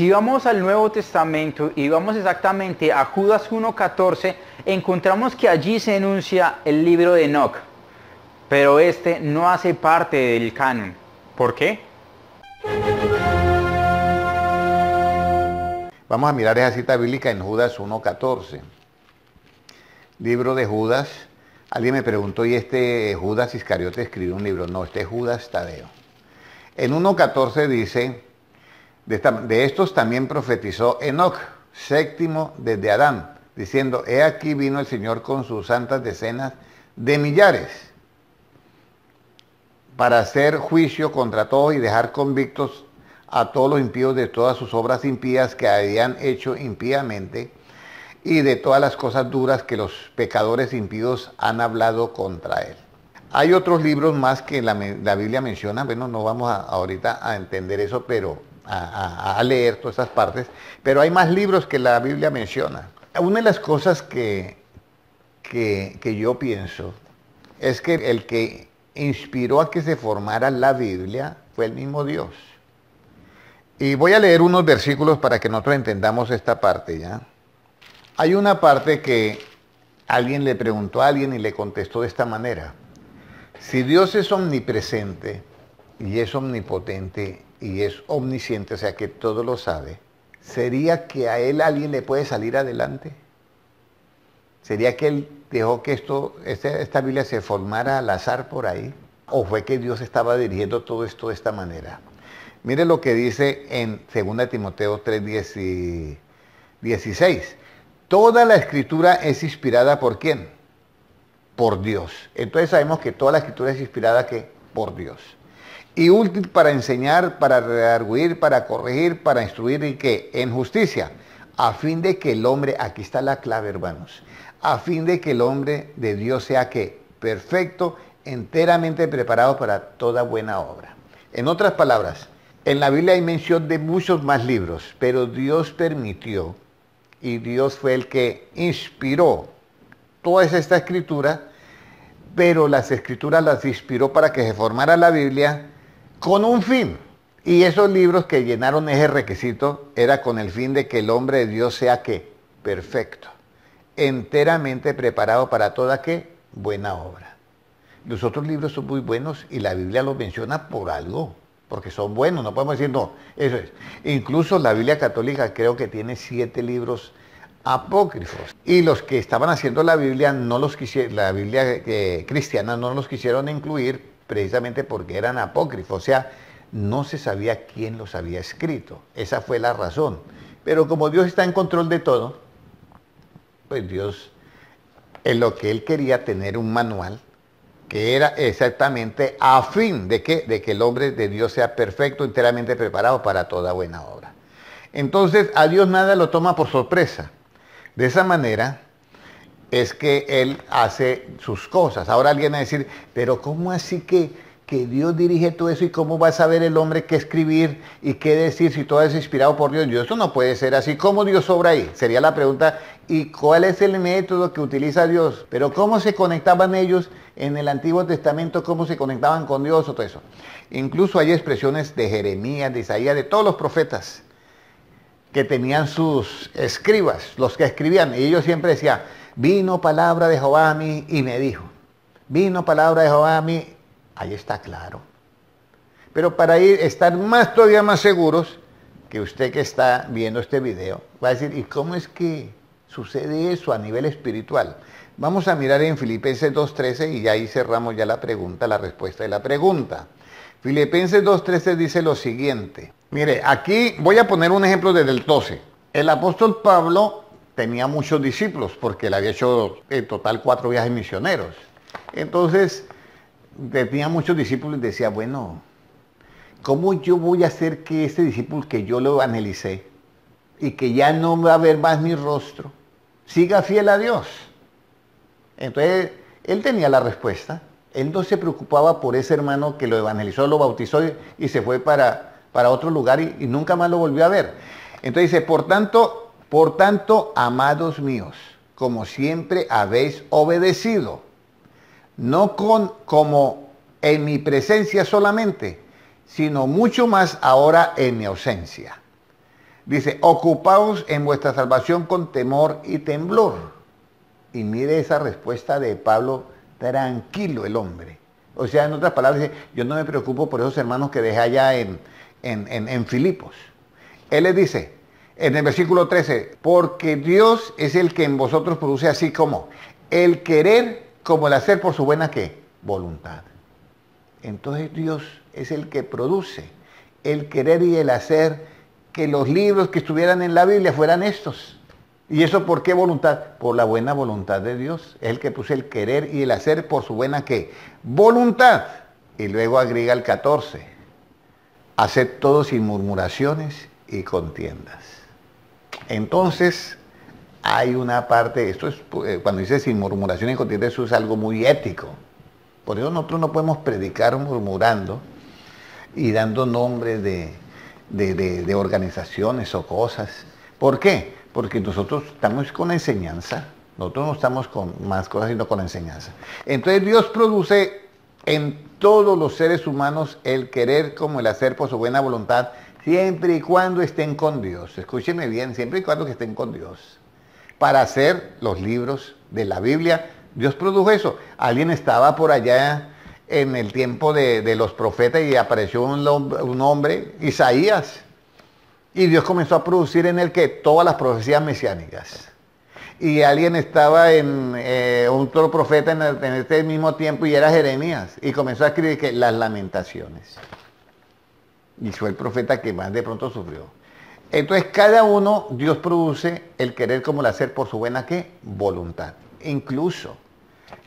Si vamos al Nuevo Testamento y vamos exactamente a Judas 1:14, encontramos que allí se enuncia el libro de Enoc, pero este no hace parte del canon. ¿Por qué? Vamos a mirar esa cita bíblica en Judas 1:14. Libro de Judas. Alguien me preguntó, ¿y este Judas Iscariote escribió un libro? No, este es Judas Tadeo. En 1:14 dice, de estos también profetizó Enoc, séptimo desde Adán, diciendo, he aquí vino el Señor con sus santas decenas de millares, para hacer juicio contra todos y dejar convictos a todos los impíos de todas sus obras impías que habían hecho impíamente, y de todas las cosas duras que los pecadores impíos han hablado contra él. Hay otros libros más que la Biblia menciona, bueno, no vamos ahorita a entender eso, pero a leer todas esas partes, pero hay más libros que la Biblia menciona. Una de las cosas que yo pienso es que el que inspiró a que se formara la Biblia fue el mismo Dios. Y voy a leer unos versículos para que nosotros entendamos esta parte, ¿ya? Hay una parte que alguien le preguntó a alguien y le contestó de esta manera. Si Dios es omnipresente y es omnipotente y es omnisciente, o sea que todo lo sabe, ¿sería que a él alguien le puede salir adelante? ¿Sería que él dejó que esta Biblia se formara al azar por ahí? ¿O fue que Dios estaba dirigiendo todo esto de esta manera? Mire lo que dice en 2 Timoteo 3:16. Toda la escritura es inspirada ¿por quién? Por Dios. Entonces sabemos que toda la escritura es inspirada ¿qué? Por Dios. Y útil para enseñar, para redarguir, para corregir, para instruir y ¿qué? En justicia. A fin de que el hombre, aquí está la clave hermanos, a fin de que el hombre de Dios sea ¿qué? Perfecto, enteramente preparado para toda buena obra. En otras palabras, en la Biblia hay mención de muchos más libros, pero Dios permitió y Dios fue el que inspiró toda esta escritura, pero las escrituras las inspiró para que se formara la Biblia con un fin. Y esos libros que llenaron ese requisito era con el fin de que el hombre de Dios sea ¿qué? Perfecto, enteramente preparado para toda ¿qué? Buena obra. Los otros libros son muy buenos y la Biblia los menciona por algo, porque son buenos, no podemos decir no, eso es. Incluso la Biblia católica creo que tiene 7 libros apócrifos. Y los que estaban haciendo la Biblia, la Biblia cristiana no los quisieron incluir precisamente porque eran apócrifos, o sea, no se sabía quién los había escrito. Esa fue la razón. Pero como Dios está en control de todo, pues Dios, en lo que Él quería tener un manual, que era exactamente a fin de que el hombre de Dios sea perfecto, enteramente preparado para toda buena obra. Entonces, a Dios nada lo toma por sorpresa. De esa manera es que Él hace sus cosas. Ahora alguien va a decir, pero ¿cómo así que Dios dirige todo eso y cómo va a saber el hombre qué escribir y qué decir si todo es inspirado por Dios? Eso no puede ser así. ¿Cómo Dios obra ahí? Sería la pregunta. ¿Y cuál es el método que utiliza Dios? Pero ¿cómo se conectaban ellos en el Antiguo Testamento? ¿Cómo se conectaban con Dios o todo eso? Incluso hay expresiones de Jeremías, de Isaías, de todos los profetas que tenían sus escribas, los que escribían. Y ellos siempre decían, vino palabra de Jehová a mí y me dijo. Vino palabra de Jehová a mí. Ahí está claro. Pero para estar todavía más seguros, que usted que está viendo este video va a decir, ¿y cómo es que sucede eso a nivel espiritual? Vamos a mirar en Filipenses 2:13 y ahí cerramos ya la pregunta, la respuesta de la pregunta. Filipenses 2:13 dice lo siguiente. Mire, aquí voy a poner un ejemplo desde el 12. El apóstol Pablo tenía muchos discípulos porque él había hecho en total 4 viajes misioneros. Entonces, tenía muchos discípulos y decía, bueno, ¿cómo yo voy a hacer que este discípulo que yo lo evangelicé y que ya no va a ver más mi rostro, siga fiel a Dios? Entonces, él tenía la respuesta. Él no se preocupaba por ese hermano que lo evangelizó, lo bautizó y se fue para otro lugar y nunca más lo volvió a ver. Entonces dice, por tanto, amados míos, como siempre habéis obedecido, no como en mi presencia solamente, sino mucho más ahora en mi ausencia. Dice, ocupaos en vuestra salvación con temor y temblor. Y mire esa respuesta de Pablo, tranquilo el hombre. O sea, en otras palabras, dice, yo no me preocupo por esos hermanos que dejé allá en Filipos. Él les dice, en el versículo 13, porque Dios es el que en vosotros produce así como el querer como el hacer por su buena ¿qué? Voluntad. Entonces Dios es el que produce el querer y el hacer que los libros que estuvieran en la Biblia fueran estos. ¿Y eso por qué voluntad? Por la buena voluntad de Dios. Es el que puso el querer y el hacer por su buena ¿qué? Voluntad. Y luego agrega el 14. Haced todo sin murmuraciones y contiendas. Entonces, hay una parte, esto es cuando dice sin murmuraciones y contiendas, eso es algo muy ético. Por eso nosotros no podemos predicar murmurando y dando nombres de organizaciones o cosas. ¿Por qué? Porque nosotros estamos con enseñanza, nosotros no estamos con más cosas sino con enseñanza. Entonces Dios produce en todos los seres humanos el querer como el hacer por su buena voluntad, siempre y cuando estén con Dios. Escúchenme bien, siempre y cuando estén con Dios. Para hacer los libros de la Biblia, Dios produjo eso. Alguien estaba por allá en el tiempo de los profetas y apareció un hombre, Isaías. Y Dios comenzó a producir en él que todas las profecías mesiánicas. Y alguien estaba en otro profeta en este mismo tiempo y era Jeremías. Y comenzó a escribir que las lamentaciones. Y fue el profeta que más de pronto sufrió. Entonces cada uno, Dios produce el querer como el hacer por su buena ¿qué? Voluntad. Incluso,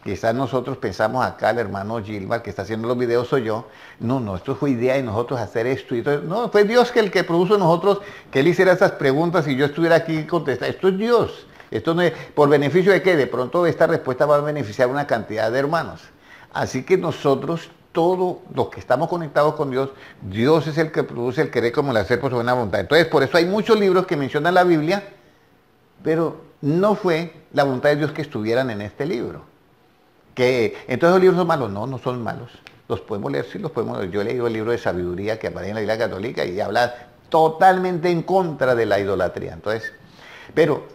quizás nosotros pensamos acá, el hermano Gilmar que está haciendo los videos soy yo, no, esto fue idea de nosotros hacer esto y todo. No, fue Dios que el que produjo nosotros, que Él hiciera esas preguntas y yo estuviera aquí contestando. Esto es Dios. Esto no es, ¿por beneficio de qué? De pronto esta respuesta va a beneficiar a una cantidad de hermanos. Así que nosotros, todos los que estamos conectados con Dios, Dios es el que produce el querer como el hacer por su buena voluntad. Entonces, por eso hay muchos libros que mencionan la Biblia, pero no fue la voluntad de Dios que estuvieran en este libro. Que entonces los libros son malos. No, no son malos. Los podemos leer, sí los podemos leer. Yo he leído el libro de sabiduría que aparece en la Biblia católica y habla totalmente en contra de la idolatría. Entonces, pero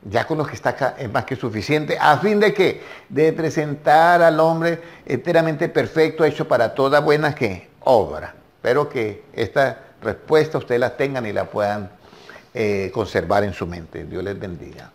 ya con lo que está acá es más que suficiente, a fin de que de presentar al hombre enteramente perfecto, hecho para toda buena ¿qué? Obra. Espero que esta respuesta ustedes la tengan y la puedan conservar en su mente. Dios les bendiga.